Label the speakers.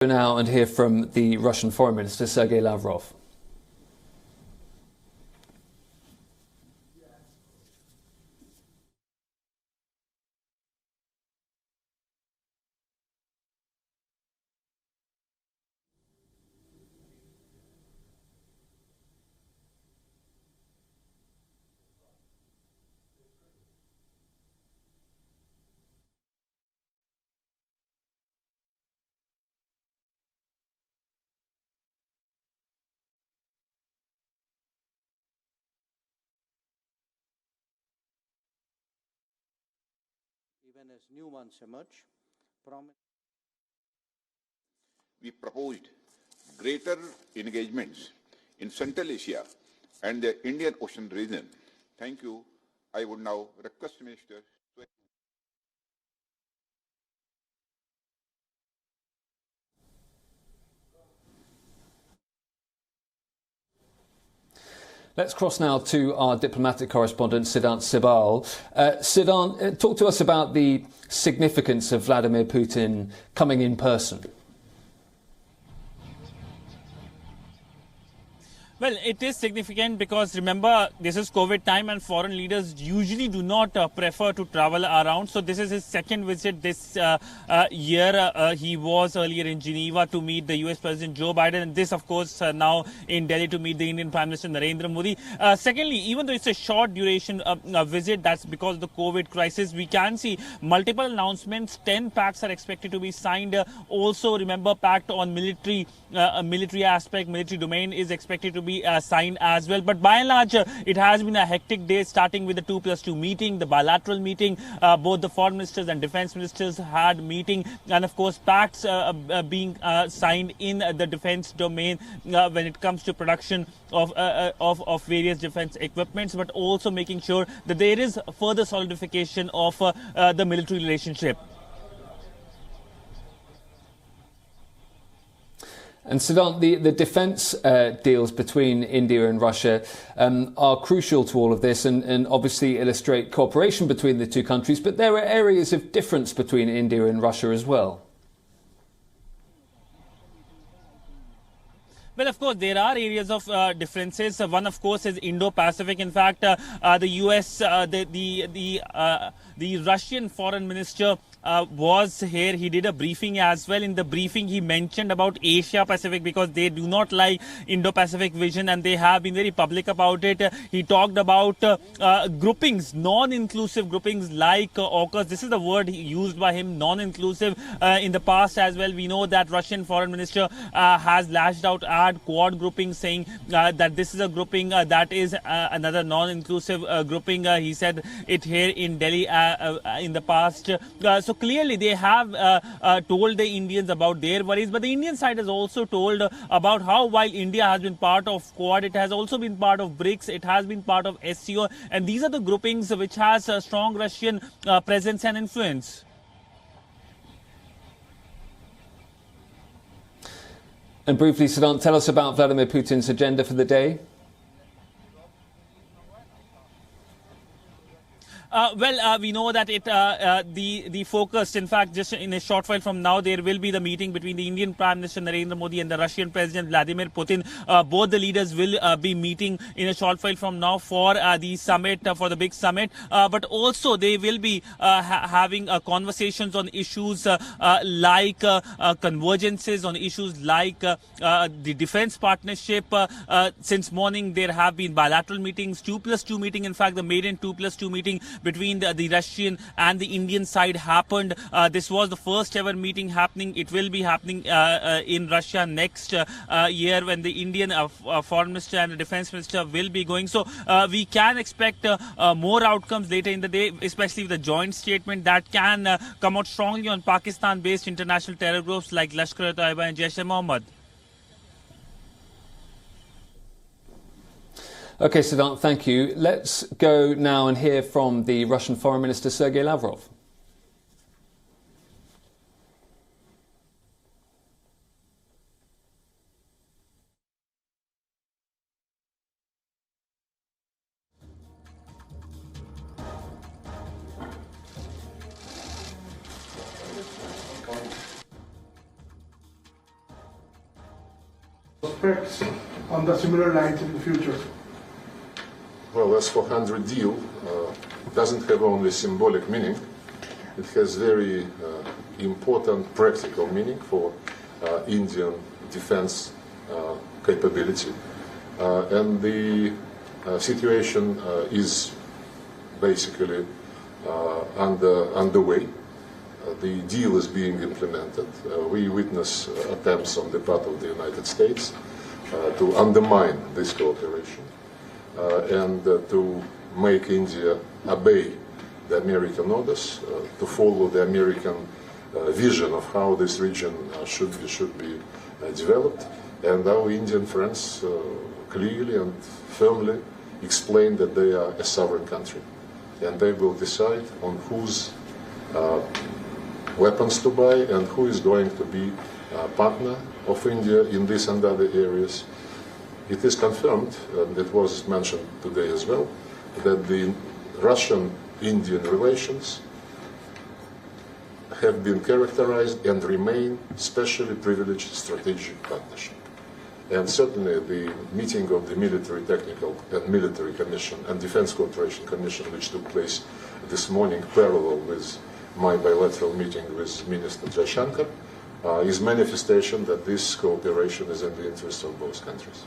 Speaker 1: Now and hear from the Russian Foreign Minister Sergey Lavrov.
Speaker 2: Even as new ones emerge,
Speaker 3: we proposed greater engagements in Central Asia and the Indian Ocean region. Thank you. I would now request Minister to...
Speaker 1: Let's cross now to our diplomatic correspondent, Siddhant Sibal. Siddhant, talk to us about the significance of Vladimir Putin coming in person.
Speaker 4: Well, it is significant because, remember, this is COVID time and foreign leaders usually do not prefer to travel around. So this is his second visit this year. He was earlier in Geneva to meet the US President Joe Biden, and this, of course, now in Delhi to meet the Indian Prime Minister Narendra Modi. Secondly, even though it's a short duration visit, that's because of the COVID crisis, we can see multiple announcements. 10 pacts are expected to be signed. Also, remember, pact on military aspect, military domain is expected to be signed as well. But by and large, it has been a hectic day, starting with the 2+2 meeting, the bilateral meeting. Both the foreign ministers and defense ministers had meeting, and of course pacts being signed in the defense domain when it comes to production of various defense equipments, but also making sure that there is further solidification of the military relationship.
Speaker 1: And Siddhant, the defence deals between India and Russia are crucial to all of this and obviously illustrate cooperation between the two countries, but there are areas of difference between India and Russia as well.
Speaker 4: Well, of course, there are areas of differences. One, of course, is Indo-Pacific. In fact, the US, the Russian foreign minister was here. He did a briefing as well. In the briefing, he mentioned about Asia Pacific because they do not like Indo-Pacific vision and they have been very public about it. He talked about groupings, non-inclusive groupings like AUKUS. This is the word used by him, non-inclusive. In the past as well, we know that Russian foreign minister has lashed out at Quad grouping, saying that this is a grouping that is another non-inclusive grouping. He said it here in Delhi in the past. So clearly they have told the Indians about their worries, but the Indian side has also told about how while India has been part of Quad, it has also been part of BRICS, it has been part of SCO, and these are the groupings which has a strong Russian presence and influence.
Speaker 1: And briefly, Siddhant, tell us about Vladimir Putin's agenda for the day.
Speaker 4: We know that the focus, in fact, just in a short while from now, there will be the meeting between the Indian Prime Minister Narendra Modi and the Russian President Vladimir Putin. Both the leaders will be meeting in a short while from now for the summit, for the big summit. But also they will be having conversations on issues like convergences, on issues like the defense partnership. Since morning, there have been bilateral meetings, 2+2 meeting. In fact, the maiden 2+2 meeting between the Russian and the Indian side happened. This was the first ever meeting happening. It will be happening in Russia next year when the Indian foreign minister and the defense minister will be going. So we can expect more outcomes later in the day, especially with the joint statement that can come out strongly on Pakistan-based international terror groups like Lashkar-e-Taiba and Jaish-e-Mohammed.
Speaker 1: OK, Siddhant, thank you. Let's go now and hear from the Russian Foreign Minister Sergey Lavrov.
Speaker 5: prospects on the similar lines in the future?
Speaker 6: Well, S-400 deal doesn't have only symbolic meaning. It has very important practical meaning for Indian defense capability. And the situation is basically underway. The deal is being implemented. We witness attempts on the part of the United States to undermine this cooperation and to make India obey the American orders, to follow the American vision of how this region should be developed. And our Indian friends clearly and firmly explain that they are a sovereign country, and they will decide on whose weapons to buy and who is going to be a partner of India in this and other areas. It is confirmed, and it was mentioned today as well, that the Russian-Indian relations have been characterized and remain specially privileged strategic partnership. And certainly the meeting of the Military Technical and Military Commission and Defense Cooperation Commission, which took place this morning parallel with my bilateral meeting with Minister Jaishankar, is manifestation that this cooperation is in the interest of both countries.